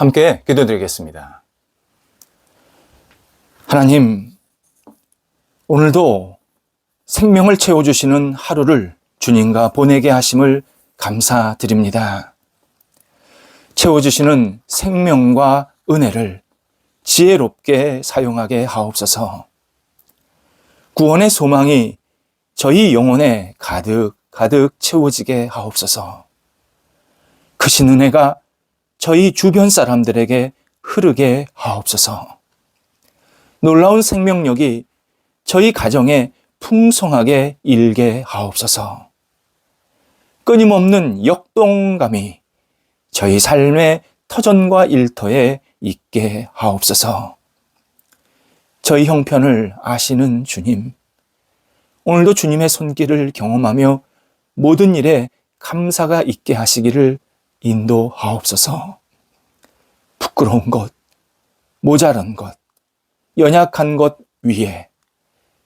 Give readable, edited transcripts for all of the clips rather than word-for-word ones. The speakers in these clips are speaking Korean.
함께 기도드리겠습니다. 하나님, 오늘도 생명을 채워주시는 하루를 주님과 보내게 하심을 감사드립니다. 채워주시는 생명과 은혜를 지혜롭게 사용하게 하옵소서. 구원의 소망이 저희 영혼에 가득 채워지게 하옵소서. 크신 은혜가 저희 주변 사람들에게 흐르게 하옵소서. 놀라운 생명력이 저희 가정에 풍성하게 일게 하옵소서. 끊임없는 역동감이 저희 삶의 터전과 일터에 있게 하옵소서. 저희 형편을 아시는 주님, 오늘도 주님의 손길을 경험하며 모든 일에 감사가 있게 하시기를 인도하옵소서. 부끄러운 것, 모자란 것, 연약한 것 위에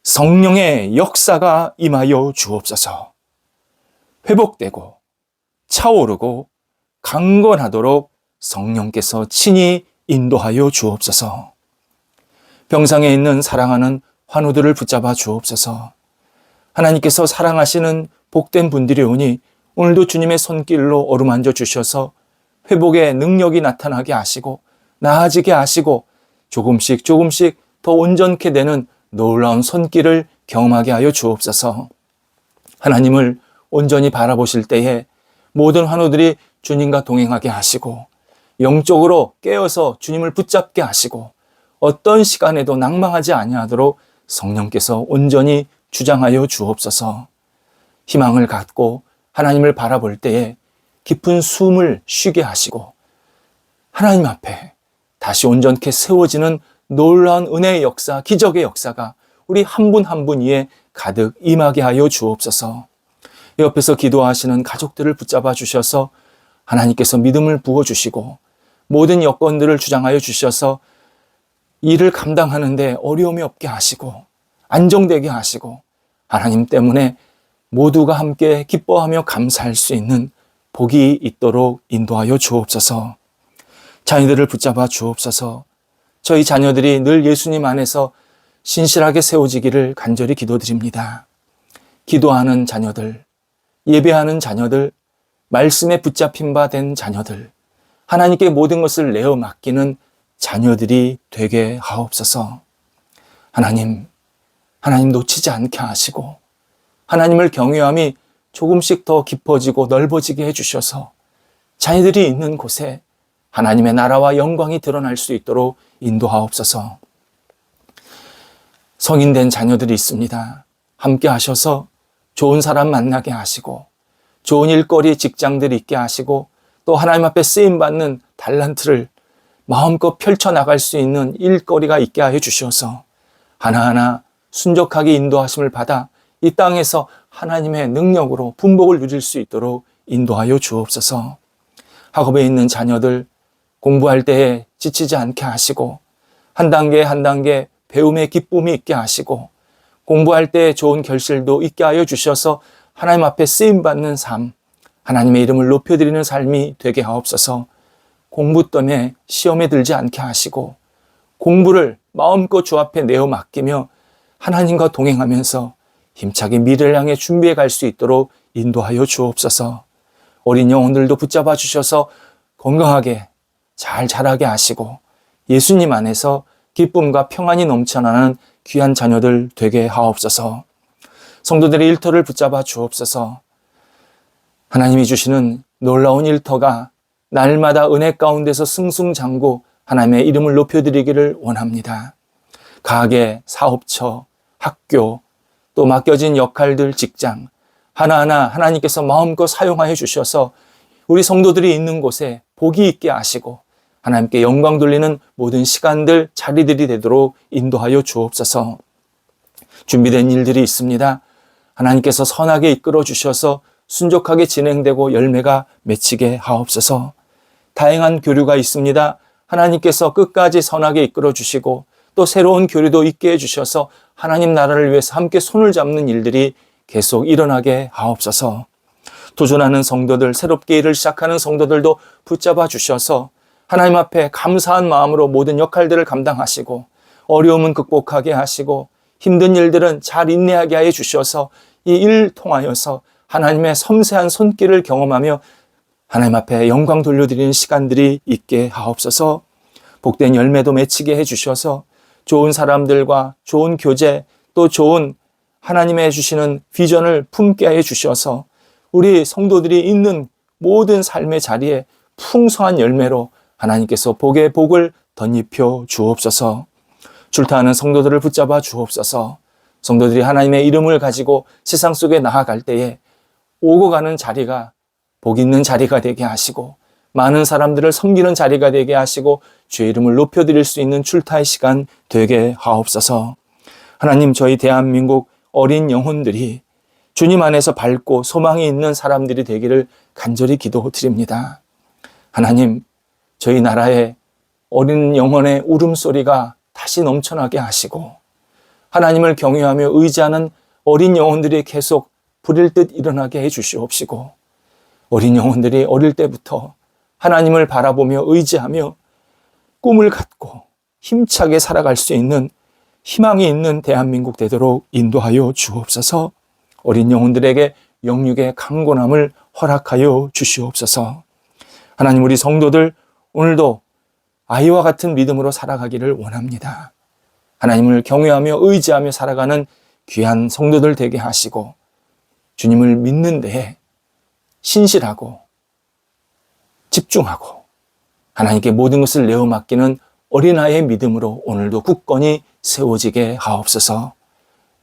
성령의 역사가 임하여 주옵소서. 회복되고 차오르고 강건하도록 성령께서 친히 인도하여 주옵소서. 병상에 있는 사랑하는 환우들을 붙잡아 주옵소서. 하나님께서 사랑하시는 복된 분들이 오니 오늘도 주님의 손길로 어루만져 주셔서 회복의 능력이 나타나게 하시고 나아지게 하시고 조금씩 더 온전케 되는 놀라운 손길을 경험하게 하여 주옵소서. 하나님을 온전히 바라보실 때에 모든 환우들이 주님과 동행하게 하시고 영적으로 깨어서 주님을 붙잡게 하시고 어떤 시간에도 낭망하지 아니하도록 성령께서 온전히 주장하여 주옵소서. 희망을 갖고 하나님을 바라볼 때에 깊은 숨을 쉬게 하시고 하나님 앞에 다시 온전케 세워지는 놀라운 은혜의 역사, 기적의 역사가 우리 한 분 한 분 위에 가득 임하게 하여 주옵소서. 옆에서 기도하시는 가족들을 붙잡아 주셔서 하나님께서 믿음을 부어주시고 모든 여건들을 주장하여 주셔서 일을 감당하는데 어려움이 없게 하시고 안정되게 하시고 하나님 때문에 모두가 함께 기뻐하며 감사할 수 있는 복이 있도록 인도하여 주옵소서. 자녀들을 붙잡아 주옵소서. 저희 자녀들이 늘 예수님 안에서 신실하게 세워지기를 간절히 기도드립니다. 기도하는 자녀들, 예배하는 자녀들, 말씀에 붙잡힌 바 된 자녀들, 하나님께 모든 것을 내어 맡기는 자녀들이 되게 하옵소서. 하나님 놓치지 않게 하시고 하나님을 경외함이 조금씩 더 깊어지고 넓어지게 해주셔서 자녀들이 있는 곳에 하나님의 나라와 영광이 드러날 수 있도록 인도하옵소서. 성인된 자녀들이 있습니다. 함께 하셔서 좋은 사람 만나게 하시고 좋은 일거리 직장들이 있게 하시고 또 하나님 앞에 쓰임받는 달란트를 마음껏 펼쳐나갈 수 있는 일거리가 있게 하여 주셔서 하나하나 순적하게 인도하심을 받아 이 땅에서 하나님의 능력으로 분복을 누릴 수 있도록 인도하여 주옵소서. 학업에 있는 자녀들 공부할 때에 지치지 않게 하시고 한 단계 한 단계 배움의 기쁨이 있게 하시고 공부할 때 좋은 결실도 있게 하여 주셔서 하나님 앞에 쓰임받는 삶, 하나님의 이름을 높여드리는 삶이 되게 하옵소서. 공부 때문에 시험에 들지 않게 하시고 공부를 마음껏 주 앞에 내어 맡기며 하나님과 동행하면서 힘차게 미래를 향해 준비해 갈 수 있도록 인도하여 주옵소서. 어린 영혼들도 붙잡아 주셔서 건강하게 잘 자라게 하시고 예수님 안에서 기쁨과 평안이 넘쳐나는 귀한 자녀들 되게 하옵소서. 성도들의 일터를 붙잡아 주옵소서. 하나님이 주시는 놀라운 일터가 날마다 은혜 가운데서 승승장구 하나님의 이름을 높여드리기를 원합니다. 가게, 사업처, 학교, 또 맡겨진 역할들, 직장 하나하나 하나님께서 마음껏 사용하여 주셔서 우리 성도들이 있는 곳에 복이 있게 하시고 하나님께 영광 돌리는 모든 시간들, 자리들이 되도록 인도하여 주옵소서. 준비된 일들이 있습니다. 하나님께서 선하게 이끌어 주셔서 순종하게 진행되고 열매가 맺히게 하옵소서. 다양한 교류가 있습니다. 하나님께서 끝까지 선하게 이끌어 주시고 또 새로운 교류도 있게 해주셔서 하나님 나라를 위해서 함께 손을 잡는 일들이 계속 일어나게 하옵소서. 도전하는 성도들, 새롭게 일을 시작하는 성도들도 붙잡아 주셔서 하나님 앞에 감사한 마음으로 모든 역할들을 감당하시고 어려움은 극복하게 하시고 힘든 일들은 잘 인내하게 하여 주셔서 이 일 통하여서 하나님의 섬세한 손길을 경험하며 하나님 앞에 영광 돌려드리는 시간들이 있게 하옵소서. 복된 열매도 맺히게 해주셔서 좋은 사람들과 좋은 교제 또 좋은 하나님의 주시는 비전을 품게 해 주셔서 우리 성도들이 있는 모든 삶의 자리에 풍성한 열매로 하나님께서 복의 복을 덧입혀 주옵소서. 출타하는 성도들을 붙잡아 주옵소서. 성도들이 하나님의 이름을 가지고 세상 속에 나아갈 때에 오고 가는 자리가 복 있는 자리가 되게 하시고 많은 사람들을 섬기는 자리가 되게 하시고 주의 이름을 높여드릴 수 있는 출타의 시간 되게 하옵소서. 하나님, 저희 대한민국 어린 영혼들이 주님 안에서 밝고 소망이 있는 사람들이 되기를 간절히 기도드립니다. 하나님, 저희 나라의 어린 영혼의 울음소리가 다시 넘쳐나게 하시고 하나님을 경외하며 의지하는 어린 영혼들이 계속 부릴 듯 일어나게 해 주시옵시고 어린 영혼들이 어릴 때부터 하나님을 바라보며 의지하며 꿈을 갖고 힘차게 살아갈 수 있는 희망이 있는 대한민국 되도록 인도하여 주옵소서. 어린 영혼들에게 영육의 강건함을 허락하여 주시옵소서. 하나님, 우리 성도들 오늘도 아이와 같은 믿음으로 살아가기를 원합니다. 하나님을 경외하며 의지하며 살아가는 귀한 성도들 되게 하시고 주님을 믿는 데에 신실하고 집중하고 하나님께 모든 것을 내어 맡기는 어린아이의 믿음으로 오늘도 굳건히 세워지게 하옵소서.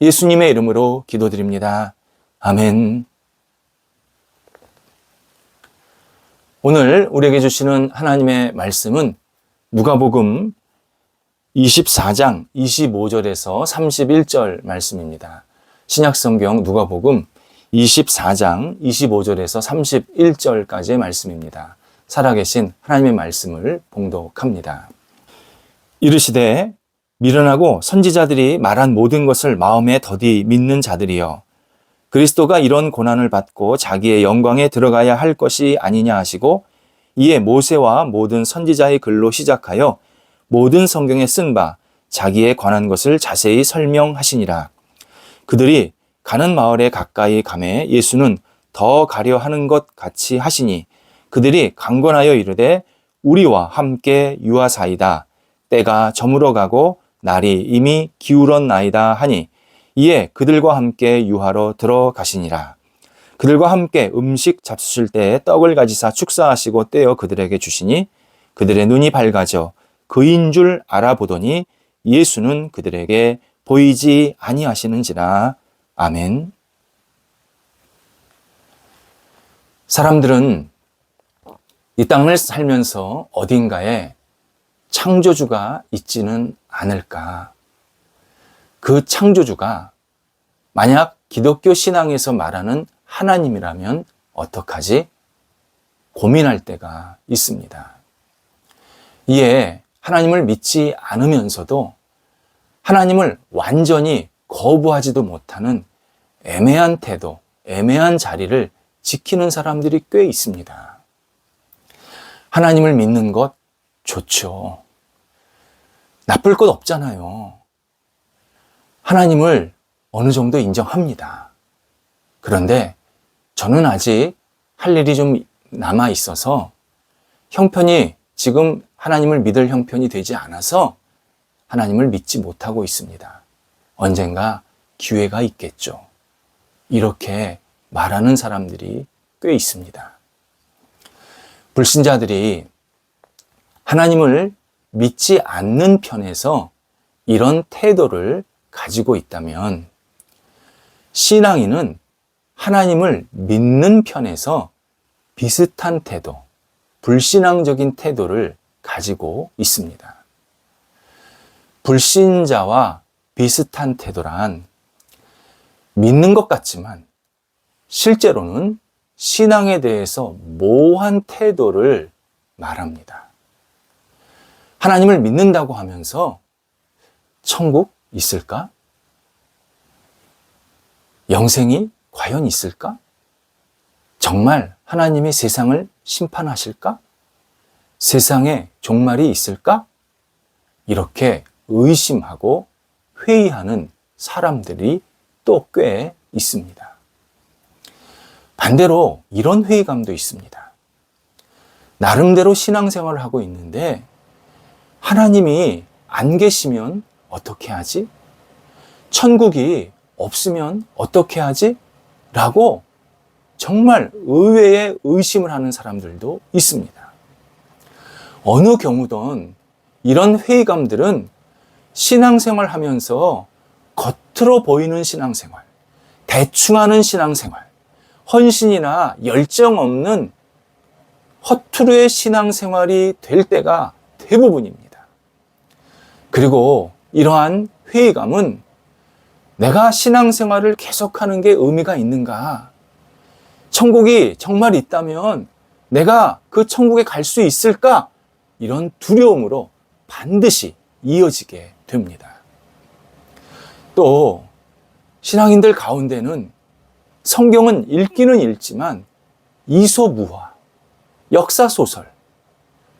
예수님의 이름으로 기도드립니다. 아멘. 오늘 우리에게 주시는 하나님의 말씀은 누가복음 24장 25절에서 31절 말씀입니다. 신약성경 누가복음 24장 25절에서 31절까지의 말씀입니다. 살아계신 하나님의 말씀을 봉독합니다. 이르시되 미련하고 선지자들이 말한 모든 것을 마음에 더디 믿는 자들이여, 그리스도가 이런 고난을 받고 자기의 영광에 들어가야 할 것이 아니냐 하시고, 이에 모세와 모든 선지자의 글로 시작하여 모든 성경에 쓴 바 자기에 관한 것을 자세히 설명하시니라. 그들이 가는 마을에 가까이 가매 예수는 더 가려 하는 것 같이 하시니 그들이 강권하여 이르되 우리와 함께 유하사이다. 때가 저물어 가고 날이 이미 기울었나이다 하니, 이에 그들과 함께 유하로 들어가시니라. 그들과 함께 음식 잡수실 때에 떡을 가지사 축사하시고 떼어 그들에게 주시니 그들의 눈이 밝아져 그인 줄 알아보더니 예수는 그들에게 보이지 아니하시는지라. 아멘. 사람들은 이 땅을 살면서 어딘가에 창조주가 있지는 않을까? 그 창조주가 만약 기독교 신앙에서 말하는 하나님이라면 어떡하지? 고민할 때가 있습니다. 이에 하나님을 믿지 않으면서도 하나님을 완전히 거부하지도 못하는 애매한 태도, 애매한 자리를 지키는 사람들이 꽤 있습니다. 하나님을 믿는 것 좋죠. 나쁠 것 없잖아요. 하나님을 어느 정도 인정합니다. 그런데 저는 아직 할 일이 좀 남아 있어서 형편이 지금 하나님을 믿을 형편이 되지 않아서 하나님을 믿지 못하고 있습니다. 언젠가 기회가 있겠죠. 이렇게 말하는 사람들이 꽤 있습니다. 불신자들이 하나님을 믿지 않는 편에서 이런 태도를 가지고 있다면 신앙인은 하나님을 믿는 편에서 비슷한 태도, 불신앙적인 태도를 가지고 있습니다. 불신자와 비슷한 태도란 믿는 것 같지만 실제로는 신앙에 대해서 모호한 태도를 말합니다. 하나님을 믿는다고 하면서 천국 있을까? 영생이 과연 있을까? 정말 하나님이 세상을 심판하실까? 세상에 종말이 있을까? 이렇게 의심하고 회의하는 사람들이 또 꽤 있습니다. 반대로 이런 회의감도 있습니다. 나름대로 신앙생활을 하고 있는데 하나님이 안 계시면 어떻게 하지? 천국이 없으면 어떻게 하지? 라고 정말 의외의 의심을 하는 사람들도 있습니다. 어느 경우든 이런 회의감들은 신앙생활 하면서 겉으로 보이는 신앙생활, 대충 하는 신앙생활, 헌신이나 열정 없는 허투루의 신앙생활이 될 때가 대부분입니다. 그리고 이러한 회의감은 내가 신앙생활을 계속하는 게 의미가 있는가? 천국이 정말 있다면 내가 그 천국에 갈 수 있을까? 이런 두려움으로 반드시 이어지게 됩니다. 또 신앙인들 가운데는 성경은 읽기는 읽지만 이소무화, 역사소설,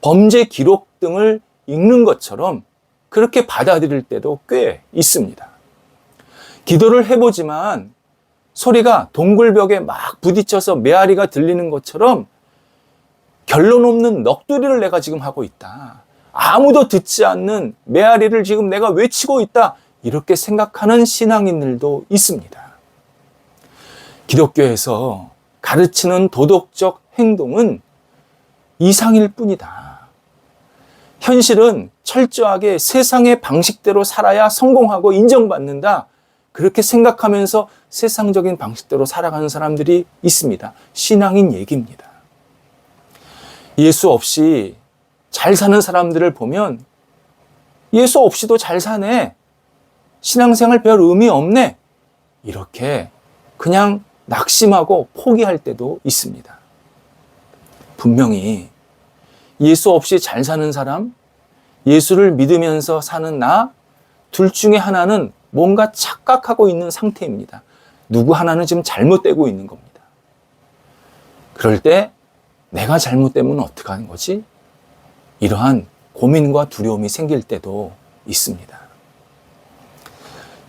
범죄 기록 등을 읽는 것처럼 그렇게 받아들일 때도 꽤 있습니다. 기도를 해보지만 소리가 동굴벽에 막 부딪혀서 메아리가 들리는 것처럼 결론 없는 넋두리를 내가 지금 하고 있다. 아무도 듣지 않는 메아리를 지금 내가 외치고 있다. 이렇게 생각하는 신앙인들도 있습니다. 기독교에서 가르치는 도덕적 행동은 이상일 뿐이다. 현실은 철저하게 세상의 방식대로 살아야 성공하고 인정받는다. 그렇게 생각하면서 세상적인 방식대로 살아가는 사람들이 있습니다. 신앙인 얘기입니다. 예수 없이 잘 사는 사람들을 보면 예수 없이도 잘 사네. 신앙생활 별 의미 없네. 이렇게 그냥 낙심하고 포기할 때도 있습니다. 분명히 예수 없이 잘 사는 사람, 예수를 믿으면서 사는 나, 둘 중에 하나는 뭔가 착각하고 있는 상태입니다. 누구 하나는 지금 잘못되고 있는 겁니다. 그럴 때 내가 잘못되면 어떡하는 거지? 이러한 고민과 두려움이 생길 때도 있습니다.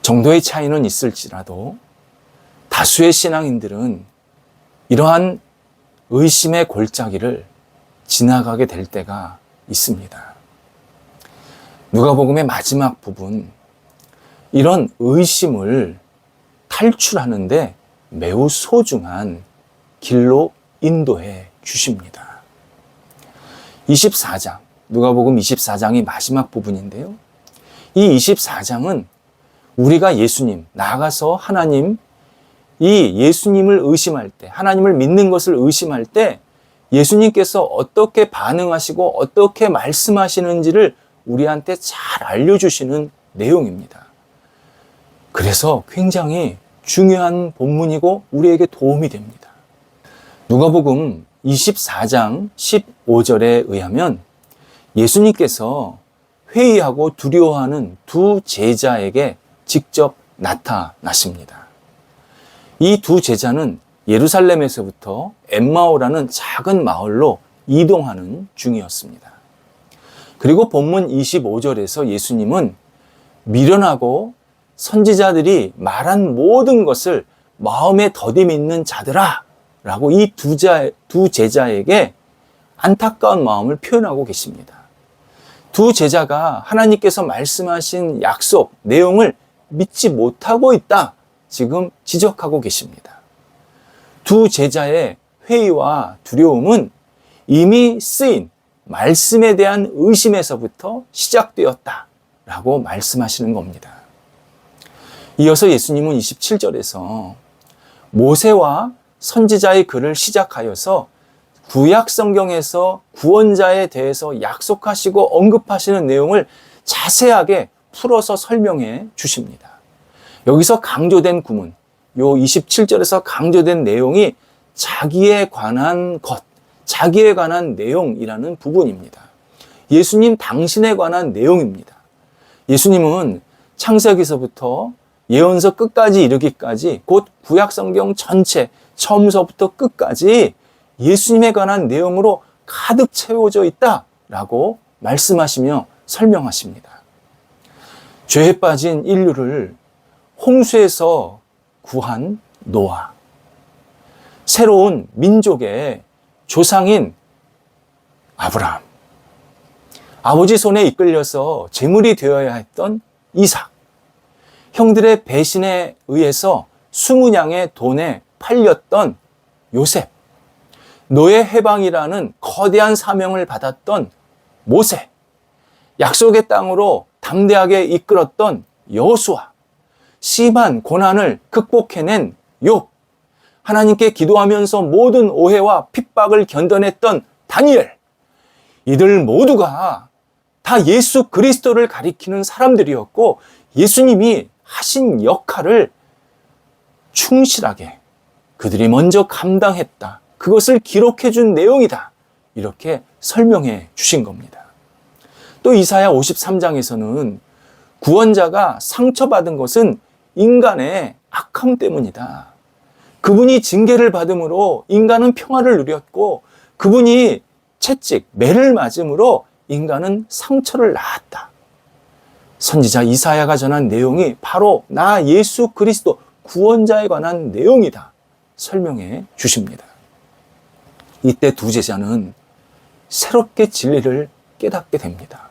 정도의 차이는 있을지라도 다수의 신앙인들은 이러한 의심의 골짜기를 지나가게 될 때가 있습니다. 누가복음의 마지막 부분, 이런 의심을 탈출하는데 매우 소중한 길로 인도해 주십니다. 24장, 누가복음 24장이 마지막 부분인데요. 이 24장은 우리가 예수님, 나아가서 하나님, 이 예수님을 의심할 때, 하나님을 믿는 것을 의심할 때 예수님께서 어떻게 반응하시고 어떻게 말씀하시는지를 우리한테 잘 알려주시는 내용입니다. 그래서 굉장히 중요한 본문이고 우리에게 도움이 됩니다. 누가복음 24장 15절에 의하면 예수님께서 회의하고 두려워하는 두 제자에게 직접 나타나십니다. 이 두 제자는 예루살렘에서부터 엠마오라는 작은 마을로 이동하는 중이었습니다. 그리고 본문 25절에서 예수님은 미련하고 선지자들이 말한 모든 것을 마음에 더디 믿는 자들아 라고 이 두 제자에게 안타까운 마음을 표현하고 계십니다. 두 제자가 하나님께서 말씀하신 약속, 내용을 믿지 못하고 있다. 지금 지적하고 계십니다. 두 제자의 회의와 두려움은 이미 쓰인 말씀에 대한 의심에서부터 시작되었다라고 말씀하시는 겁니다. 이어서 예수님은 27절에서 모세와 선지자의 글을 시작하여서 구약 성경에서 구원자에 대해서 약속하시고 언급하시는 내용을 자세하게 풀어서 설명해 주십니다. 여기서 강조된 구문, 요 27절에서 강조된 내용이 자기에 관한 것, 자기에 관한 내용이라는 부분입니다. 예수님 당신에 관한 내용입니다. 예수님은 창세기서부터 예언서 끝까지 이르기까지 곧 구약 성경 전체 처음서부터 끝까지 예수님에 관한 내용으로 가득 채워져 있다라고 라고 말씀하시며 설명하십니다. 죄에 빠진 인류를 홍수에서 구한 노아, 새로운 민족의 조상인 아브라함, 아버지 손에 이끌려서 제물이 되어야 했던 이삭, 형들의 배신에 의해서 20냥의 돈에 팔렸던 요셉, 노예 해방이라는 거대한 사명을 받았던 모세, 약속의 땅으로 담대하게 이끌었던 여호수아, 심한 고난을 극복해낸 욥, 하나님께 기도하면서 모든 오해와 핍박을 견뎌냈던 다니엘, 이들 모두가 다 예수 그리스도를 가리키는 사람들이었고 예수님이 하신 역할을 충실하게 그들이 먼저 감당했다. 그것을 기록해 준 내용이다. 이렇게 설명해 주신 겁니다. 또 이사야 53장에서는 구원자가 상처받은 것은 인간의 악함 때문이다. 그분이 징계를 받음으로 인간은 평화를 누렸고 그분이 채찍, 매를 맞음으로 인간은 상처를 낳았다. 선지자 이사야가 전한 내용이 바로 나 예수 그리스도 구원자에 관한 내용이다. 설명해 주십니다. 이때 두 제자는 새롭게 진리를 깨닫게 됩니다.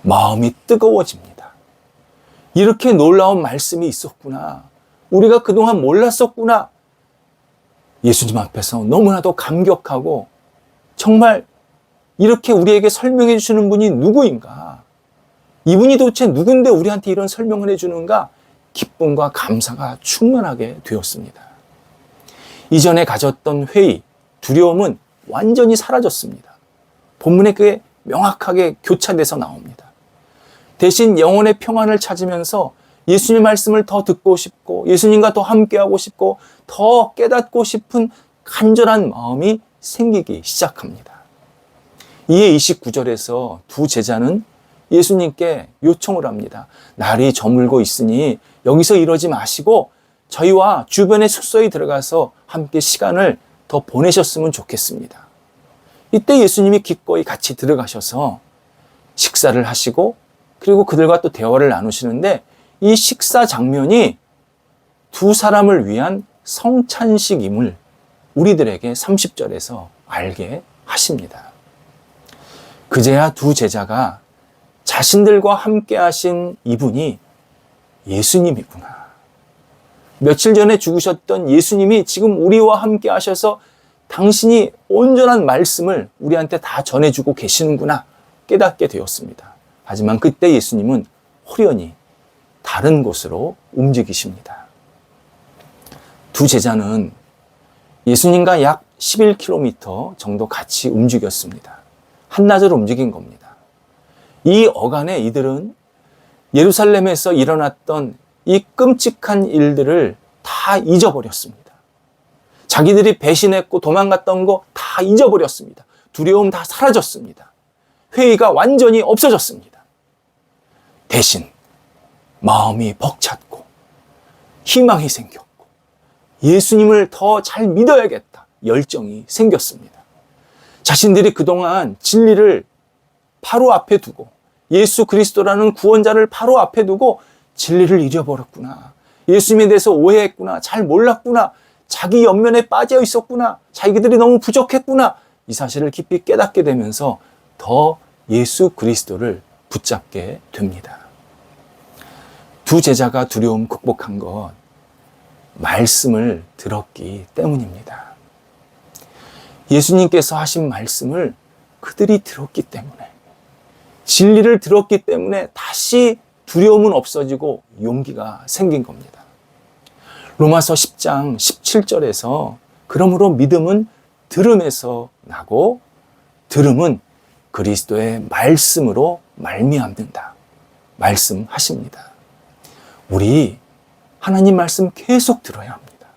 마음이 뜨거워집니다. 이렇게 놀라운 말씀이 있었구나. 우리가 그동안 몰랐었구나. 예수님 앞에서 너무나도 감격하고 정말 이렇게 우리에게 설명해 주시는 분이 누구인가? 이분이 도대체 누군데 우리한테 이런 설명을 해주는가? 기쁨과 감사가 충만하게 되었습니다. 이전에 가졌던 회의, 두려움은 완전히 사라졌습니다. 본문에 그게 명확하게 교차돼서 나옵니다. 대신 영혼의 평안을 찾으면서 예수님 말씀을 더 듣고 싶고 예수님과 더 함께하고 싶고 더 깨닫고 싶은 간절한 마음이 생기기 시작합니다. 이에 29절에서 두 제자는 예수님께 요청을 합니다. 날이 저물고 있으니 여기서 이러지 마시고 저희와 주변의 숙소에 들어가서 함께 시간을 더 보내셨으면 좋겠습니다. 이때 예수님이 기꺼이 같이 들어가셔서 식사를 하시고 그리고 그들과 또 대화를 나누시는데 이 식사 장면이 두 사람을 위한 성찬식임을 우리들에게 30절에서 알게 하십니다. 그제야 두 제자가 자신들과 함께 하신 이분이 예수님이구나. 며칠 전에 죽으셨던 예수님이 지금 우리와 함께 하셔서 당신이 온전한 말씀을 우리한테 다 전해주고 계시는구나 깨닫게 되었습니다. 하지만 그때 예수님은 호련히 다른 곳으로 움직이십니다. 두 제자는 예수님과 약 11km 정도 같이 움직였습니다. 한나절 움직인 겁니다. 이 어간에 이들은 예루살렘에서 일어났던 이 끔찍한 일들을 다 잊어버렸습니다. 자기들이 배신했고 도망갔던 거 다 잊어버렸습니다. 두려움 다 사라졌습니다. 회의가 완전히 없어졌습니다. 대신 마음이 벅찼고 희망이 생겼고 예수님을 더 잘 믿어야겠다 열정이 생겼습니다. 자신들이 그동안 진리를 바로 앞에 두고 예수 그리스도라는 구원자를 바로 앞에 두고 진리를 잃어버렸구나. 예수님에 대해서 오해했구나. 잘 몰랐구나. 자기 연면에 빠져 있었구나. 자기들이 너무 부족했구나. 이 사실을 깊이 깨닫게 되면서 더 예수 그리스도를 붙잡게 됩니다. 두 제자가 두려움 극복한 것 말씀을 들었기 때문입니다. 예수님께서 하신 말씀을 그들이 들었기 때문에 진리를 들었기 때문에 다시 두려움은 없어지고 용기가 생긴 겁니다. 로마서 10장 17절에서 그러므로 믿음은 들음에서 나고 들음은 그리스도의 말씀으로 말미암는다. 말씀하십니다. 우리 하나님 말씀 계속 들어야 합니다.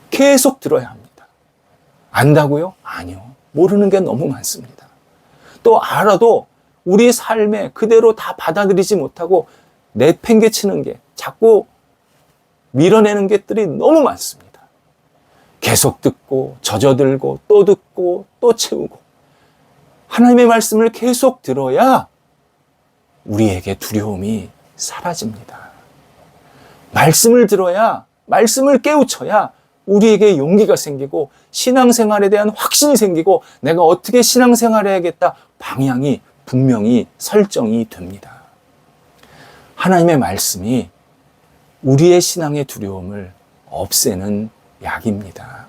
계속 들어야 합니다. 안다고요? 아니요. 모르는 게 너무 많습니다. 또 알아도 우리 삶에 그대로 다 받아들이지 못하고 내팽개치는 게 자꾸 밀어내는 것들이 너무 많습니다. 계속 듣고 젖어들고 또 듣고 또 채우고 하나님의 말씀을 계속 들어야 우리에게 두려움이 사라집니다. 말씀을 들어야, 말씀을 깨우쳐야 우리에게 용기가 생기고 신앙생활에 대한 확신이 생기고 내가 어떻게 신앙생활을 해야겠다 방향이 분명히 설정이 됩니다. 하나님의 말씀이 우리의 신앙의 두려움을 없애는 약입니다.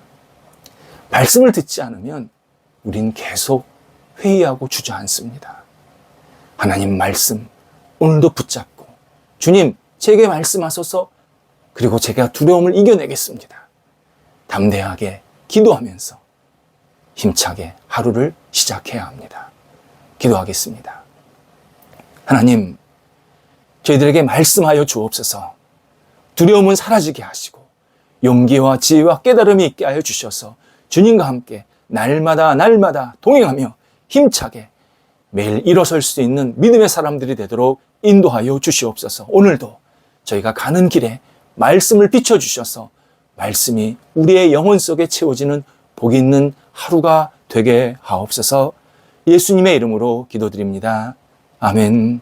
말씀을 듣지 않으면 우린 계속 회의하고 주저앉습니다. 하나님 말씀 오늘도 붙잡고 주님 제게 말씀하소서, 그리고 제가 두려움을 이겨내겠습니다. 담대하게 기도하면서 힘차게 하루를 시작해야 합니다. 기도하겠습니다. 하나님, 저희들에게 말씀하여 주옵소서. 두려움은 사라지게 하시고 용기와 지혜와 깨달음이 있게 하여 주셔서 주님과 함께 날마다 동행하며 힘차게 매일 일어설 수 있는 믿음의 사람들이 되도록 인도하여 주시옵소서. 오늘도 저희가 가는 길에 말씀을 비춰주셔서 말씀이 우리의 영혼 속에 채워지는 복 있는 하루가 되게 하옵소서. 예수님의 이름으로 기도드립니다. 아멘.